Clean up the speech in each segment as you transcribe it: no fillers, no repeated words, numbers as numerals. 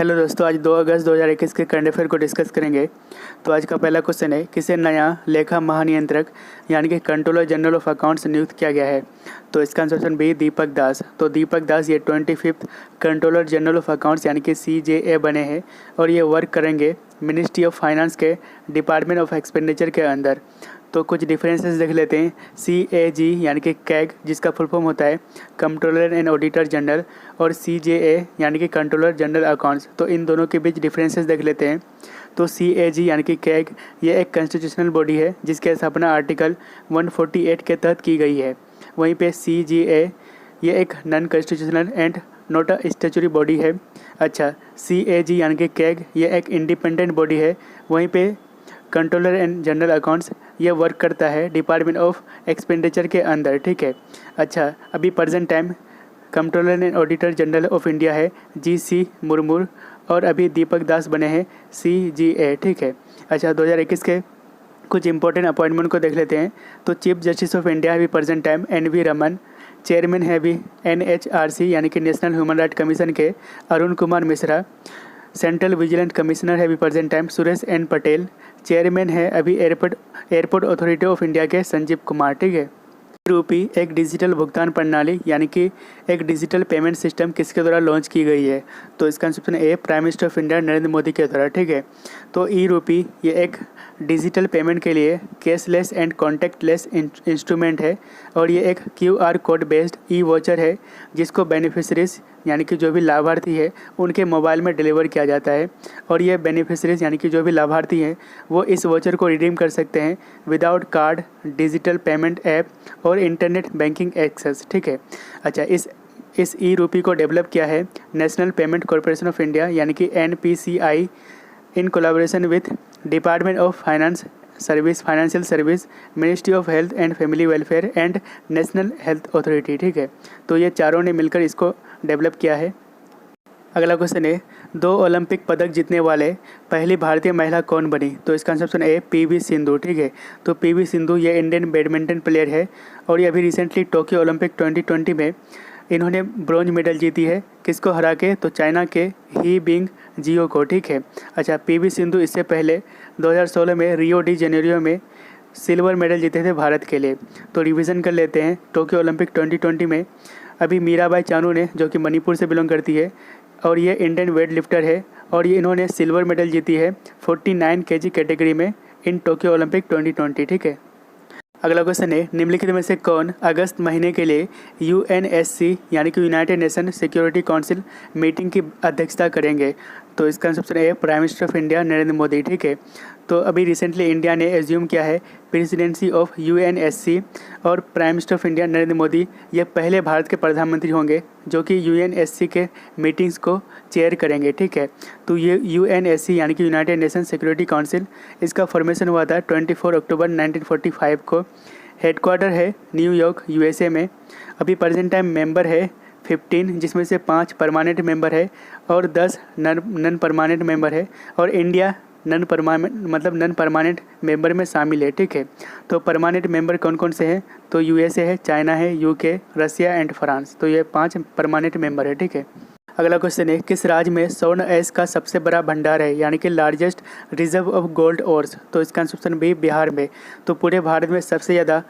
Hello दोस्तों, आज 2 अगस्त 2021 के करंट अफेयर को डिस्कस करेंगे। तो आज का पहला क्वेश्चन है, किसे नया लेखा महानियंत्रक यानी कि कंट्रोलर जनरल ऑफ अकाउंट्स नियुक्त किया गया है। तो इसका आंसर ऑप्शन बी दीपक दास। तो दीपक दास ये 25th controller general of accounts यानी कि CJA बने हैं और ये वर्क करेंगे मिनिस्ट्री ऑफ फाइनेंस के डिपार्टमेंट ऑफ एक्सपेंडिचर के अंदर। तो कुछ डिफरेंसेस देख लेते हैं। CAG यानी कि कैग जिसका फुल फॉर्म होता है कंट्रोलर एंड ऑडिटर जनरल, और CJA यानी कि कंट्रोलर जनरल अकाउंट्स। तो इन दोनों के बीच डिफरेंसेस देख लेते हैं। तो CAG यानी कि कैग ये एक कॉन्स्टिट्यूशनल बॉडी है जिसकी स्थापना आर्टिकल 148 के तहत की गई है। वहीं पे CJA ये एक non constitutional and not a statutory body है। अच्छा, CAG यानी कि कैग ये एक इंडिपेंडेंट बॉडी है। वहीं पे कंट्रोलर एंड जनरल अकाउंट्स ये वर्क करता है डिपार्टमेंट ऑफ एक्सपेंडिचर के अंदर। ठीक है। अच्छा, अभी present time controller and auditor general of India है GC मुर्मू, और अभी दीपक दास बने हैं CJA। ठीक है। अच्छा, 2021 के कुछ इंपॉर्टेंट अपॉइंटमेंट को देख लेते हैं। तो चीफ जस्टिस ऑफ इंडिया अभी present time NV Raman, chairman है अभी NHRC यानी कि नेशनल ह्यूमन राइट कमीशन के Arun Kumar Mishra, central vigilant commissioner है अभी present time Suresh N Patel, chairman है अभी एयरपोर्ट अथॉरिटी ऑफ इंडिया के संजीव कुमार। ठीक है। रूपी एक डिजिटल भुगतान प्रणाली यानी कि एक डिजिटल पेमेंट सिस्टम किसके द्वारा लॉन्च की गई है। तो इसका answer A prime minister of India Narendra Modi के द्वारा। ठीक है। तो रूपी ये एक डिजिटल पेमेंट के लिए कैशलेस एंड कॉन्टैक्टलेस इंस्ट्रूमेंट है, और ये एक QR कोड बेस्ड वॉचर है जिसको बेनिफिशरीज यानी कि जो भी लाभार्थी है उनके मोबाइल में डिलीवर किया जाता है, और ये बेनिफिशरीज यानी कि जो भी लाभार्थी हैं वो इस वॉचर को रिडीम कर सकते हैं without card, digital payment app और इंटरनेट बैंकिंग एक्सेस। ठीक है। अच्छा, इस रूपी को डेवलप किया है national payment corporation of India यानी कि NPCI in collaboration with department of financial service, ministry of health and family welfare and national health authority. ठीक है। तो ये चारों ने मिलकर इसको डेवलप किया है। अगला क्वेश्चन है, 2 ओलंपिक पदक जीतने वाले पहली भारतीय महिला कौन बनी। तो इसका आंसर है PV सिंधु। ठीक है। तो PV सिंधु ये इंडियन बैडमिंटन प्लेयर है, और ये अभी रिसेंटली टोक्यो ओलंपिक 2020 में इन्होंने ब्रॉन्ज मेडल जीती है। किसको हरा के? तो चाइना के ही बिंग जियो को। ठीक है। अच्छा, PV सिंधु इससे पहले 2016 में रियो डी जेनेरियो में सिल्वर मेडल जीते थे भारत के लिए। तो रिवीजन कर लेते हैं। टोक्यो ओलंपिक 2020 में अभी मीराबाई चानू ने, जो कि मणिपुर से बिलोंग करती है, और ये इंडियन वेट लिफ्टर है, और ये इन्होंने सिल्वर मेडल जीती है 49 kg कैटेगरी में इन टोक्यो ओलंपिक 2020। ठीक है। अगला क्वेश्चन है, निम्नलिखित में से कौन अगस्त महीने के लिए UNSC यानी कि United nation security council meeting की अध्यक्षता करेंगे। तो इसका आंसर है prime minister of India Narendra Modi. ठीक है। तो अभी रिसेंटली इंडिया ने एज्यूम किया है प्रेसिडेंसी ऑफ UNSC, और prime minister of India Narendra Modi ये पहले भारत के प्रधानमंत्री होंगे जो कि UNSC के मीटिंग्स को चेयर करेंगे। ठीक है। तो ये UNSC यानी कि यूनाइटेड नेशन सिक्योरिटी काउंसिल, इसका फॉर्मेशन हुआ था 24 अक्टूबर 1945 को। हेडक्वार्टर है न्यूयॉर्क USA में। अभी प्रेजेंट टाइम मेंबर है 15, जिसमें से 5 परमानेंट मेंबर है और 10 नॉन परमानेंट मेंबर है, और इंडिया नॉन परमानेंट मेंबर में शामिल है। ठीक है। तो परमानेंट मेंबर कौन कौन से हैं? तो USA है, चाइना है, UK, रसिया एंड फ्रांस। तो ये 5 परमानेंट मेंबर है। ठीक है। अगला क्वेश्चन है, किस राज्य में स्वर्ण एस का सबसे बड़ा भंडार है यानी कि largest reserve of gold ores. तो इसका आंसर भी बिहार में। तो पूरे भारत में सबसे ज़्यादा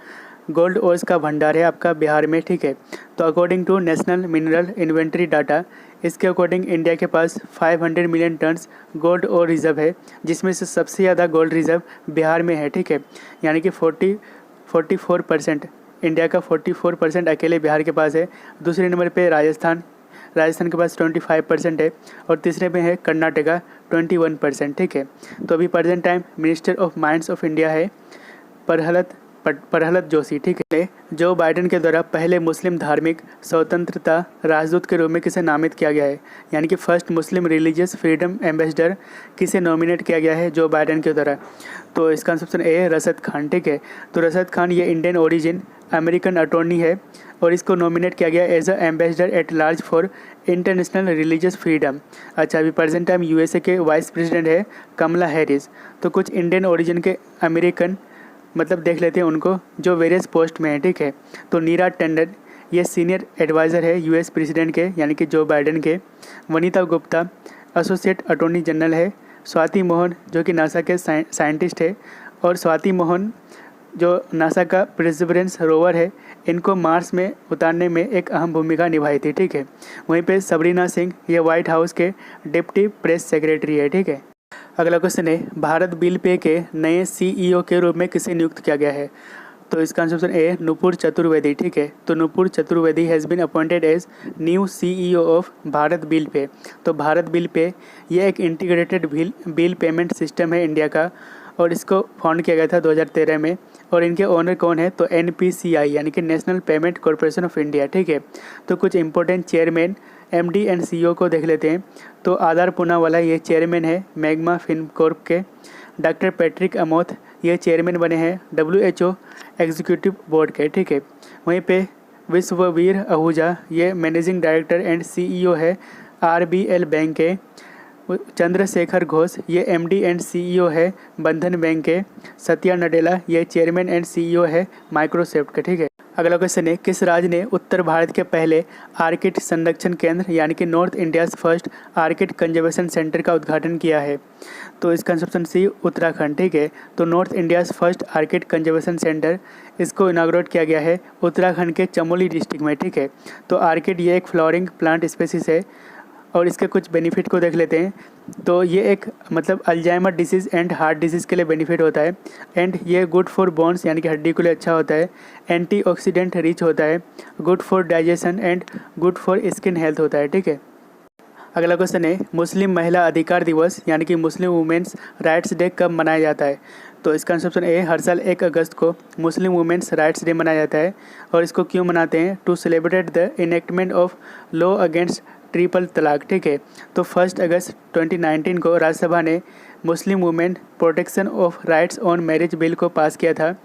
गोल्ड ओर्स का भंडार है आपका बिहार में। ठीक है। तो according to national mineral inventory data, इसके अकॉर्डिंग इंडिया के पास 500 मिलियन टन्स गोल्ड और रिजर्व है, जिसमें से सबसे ज़्यादा गोल्ड रिजर्व बिहार में है। ठीक है। यानी कि 44% इंडिया का 44% अकेले बिहार के पास है। दूसरे नंबर पे राजस्थान के पास 25% है, और तीसरे में है कर्नाटका 21%। ठीक है। तो अभी present time minister of mines of India है प्रहलाद जोशी। ठीक है। जो बाइडेन के द्वारा पहले मुस्लिम धार्मिक स्वतंत्रता राजदूत के रूप में किसे नामित किया गया है, यानी कि first Muslim religious freedom ambassador किसे नॉमिनेट किया गया है जो बाइडेन के द्वारा। तो इसका आंसर ए रशद खान। ठीक है। तो रशद खान ये इंडियन ओरिजिन अमेरिकन अटॉर्नी है, और इसको नॉमिनेट किया गया as a ambassador at large for international religious freedom. अच्छा, अभी प्रेजेंट टाइम USA के वाइस प्रेसिडेंट है कमला हैरिस। तो कुछ इंडियन ओरिजिन के अमेरिकन देख लेते हैं उनको जो वेरियस पोस्ट में है। ठीक है। तो नीरा टंडन ये सीनियर एडवाइज़र है US प्रेसिडेंट के यानी कि जो बाइडेन के। Vanita Gupta associate attorney general है। स्वाति मोहन जो कि नासा के साइंटिस्ट है, और स्वाति मोहन जो नासा का परसिवरेंस रोवर है, इनको मार्स में उतारने में एक अहम भूमिका निभाई थी। ठीक है। वहीं पे सबरीना सिंह ये व्हाइट हाउस के डिप्टी प्रेस सेक्रेटरी है। ठीक है। अगला क्वेश्चन है, भारत बिल पे के नए सीईओ के रूप में किसे नियुक्त किया गया है? तो इसका answer option A Nupur Chaturvedi. ठीक है। तो Nupur Chaturvedi has been appointed as new CEO of Bharat bill pay. तो भारत बिल पे ये एक इंटीग्रेटेड बिल पेमेंट सिस्टम है इंडिया का, और इसको फाउंड किया गया था 2013 में। और इनके ओनर कौन है? तो NPCI यानी कि national payment corporation of India. ठीक है। तो कुछ important chairman, MD and CEO को देख लेते हैं। तो आधार पूनावाला ये चेयरमैन है मैग्मा फिनकॉर्प के। डॉक्टर पैट्रिक अमोथ ये चेयरमैन बने हैं WHO एग्जीक्यूटिव बोर्ड के। ठीक है। वहीं पे विश्ववीर आहूजा ये मैनेजिंग डायरेक्टर एंड CEO है RBL बैंक के। चंद्रशेखर घोष ये MD एंड CEO है बंधन बैंक के। सत्या नडेला ये चेयरमैन एंड CEO है माइक्रोसॉफ्ट के। ठीक है। अगला क्वेश्चन है, किस राज्य ने उत्तर भारत के पहले आर्किड संरक्षण केंद्र यानी कि north India's first orchid conservation centre का उद्घाटन किया है? तो इसका ऑप्शन सी उत्तराखंड। ठीक है। तो north India's first orchid conservation centre इसको इनाग्रेट किया गया है उत्तराखंड के चमोली डिस्ट्रिक्ट में। ठीक है। तो आर्किड ये एक फ्लावरिंग प्लांट स्पेसीज है, और इसके कुछ बेनिफिट को देख लेते हैं। तो ये एक मतलब Alzheimer disease and heart disease के लिए बेनिफिट होता है, एंड ये गुड फॉर बोन्स यानी कि हड्डी के लिए अच्छा होता है, एंटीऑक्सीडेंट रिच होता है, good for digestion and good for skin health होता है। ठीक है। अगला क्वेश्चन है, मुस्लिम महिला अधिकार दिवस यानी कि मुस्लिम वुमेंस राइट्स डे कब मनाया जाता है? तो इसका ऑप्शन ए हर साल 1 अगस्त को मुस्लिम वुमेंस राइट्स डे मनाया जाता है। और इसको क्यों मनाते हैं? To celebrate the enactment of law against triple talaq. ठीक है। तो 1 अगस्त 2019 को राज्यसभा ने Muslim women protection of rights on marriage bill को पास किया था,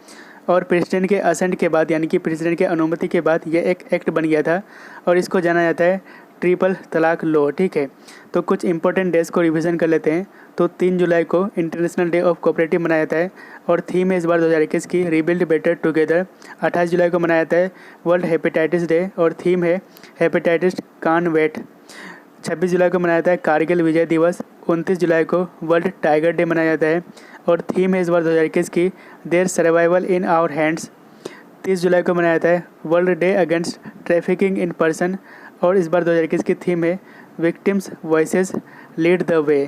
और प्रेसिडेंट के असेंट के बाद यानी कि प्रेसिडेंट के अनुमति के बाद यह एक एक्ट बन गया था, और इसको जाना जाता है ट्रिपल तलाक लॉ। ठीक है। तो कुछ इंपॉर्टेंट डेज को रिवीजन कर लेते हैं। तो 3 जुलाई को इंटरनेशनल डे ऑफ कोऑपरेटिव मनाया जाता है, और थीम है इस बार 2021 की रीबिल्ड बेटर टुगेदर। 28 जुलाई को मनाया जाता है वर्ल्ड हेपेटाइटिस डे, और थीम है हेपेटाइटिस कान वेट। 26 जुलाई को मनाया जाता है कारगिल विजय दिवस। 29 जुलाई को वर्ल्ड टाइगर डे मनाया जाता है, और थीम है इस बार 2021 की their survival in our hands. 30 जुलाई को मनाया जाता है world day against trafficking in person, और इस बार 2021 की थीम है victims voices lead the way.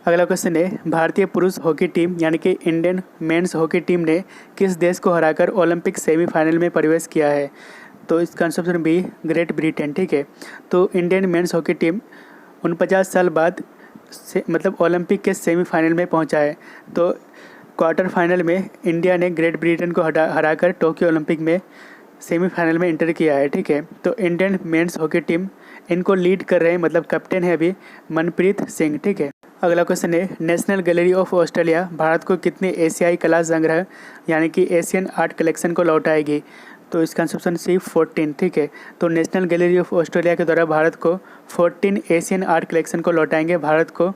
अगला क्वेश्चन है, भारतीय पुरुष हॉकी टीम यानी कि इंडियन मेंस हॉकी टीम ने किस देश को हराकर ओलंपिक सेमीफाइनल में प्रवेश किया है? तो इसका ऑप्शन बी ग्रेट ब्रिटेन। ठीक है। तो इंडियन मेंस हॉकी टीम 49 साल बाद से मतलब ओलंपिक के सेमीफाइनल में पहुंचा है। तो क्वार्टर फाइनल में इंडिया ने ग्रेट ब्रिटेन को हराकर टोक्यो ओलंपिक में सेमीफाइनल में इंटर किया है। ठीक है। तो इंडियन मेंस हॉकी टीम इनको लीड कर रहे हैं, मतलब कैप्टन है अभी मनप्रीत सिंह। ठीक है। अगला क्वेश्चन है, national gallery of Australia Bharat को कितने एशियाई कला संग्रह यानी कि एशियन आर्ट कलेक्शन को लौटाएगी? तो इसका ऑप्शन सी 14। ठीक है। तो नेशनल गैलरी ऑफ ऑस्ट्रेलिया के द्वारा भारत को 14 एशियन आर्ट कलेक्शन को लौटाएंगे भारत को।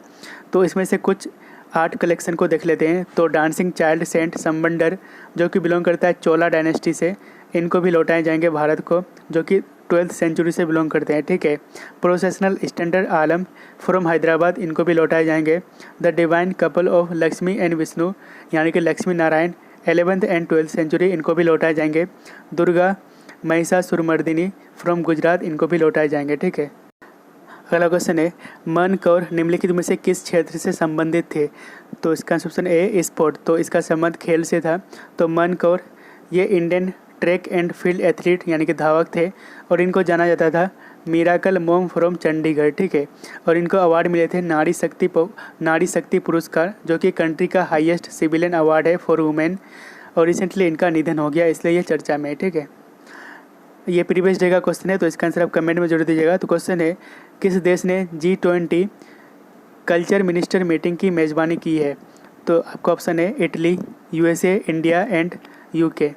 तो इसमें से कुछ आर्ट कलेक्शन को देख लेते हैं। तो डांसिंग चाइल्ड सेंट समबंडर जो कि बिलोंग करता है चोला डायनेस्टी से, इनको भी लौटाए जाएंगे भारत को, जो कि 12th सेंचुरी से बिलोंग करते हैं। ठीक है। Precessional standard Alam from Hyderabad, इनको भी लौटाए जाएंगे। The divine couple of Lakshmi and Vishnu यानी कि Lakshmi Narayan 11th and 12th century, इनको भी लौटाए जाएंगे। दुर्गा महिषासुरमर्दिनी फ्रॉम गुजरात, इनको भी लौटाए जाएंगे। ठीक है। अगला क्वेश्चन है, मन कौर निम्नलिखित में से किस क्षेत्र से संबंधित थे? तो इसका ऑप्शन ए स्पोर्ट। तो इसका संबंध खेल से था। तो मन कौर ये Indian track and field athlete यानी कि धावक थे, और इनको जाना जाता था मिराकल मोम फ्रॉम चंडीगढ़। ठीक है। और इनको अवार्ड मिले थे नारी शक्ति पुरस्कार, जो कि कंट्री का हाईएस्ट सिविलियन अवार्ड है फॉर वुमेन, और रिसेंटली इनका निधन हो गया, इसलिए ये चर्चा में है। ठीक है। ये प्रीवियस डे का क्वेश्चन है, तो इसका आंसर आप कमेंट में जरूर दीजिएगा। तो क्वेश्चन है, किस देश ने G20 कल्चर मिनिस्टर मीटिंग की मेज़बानी की है? तो आपका ऑप्शन है Italy, USA, India and UK।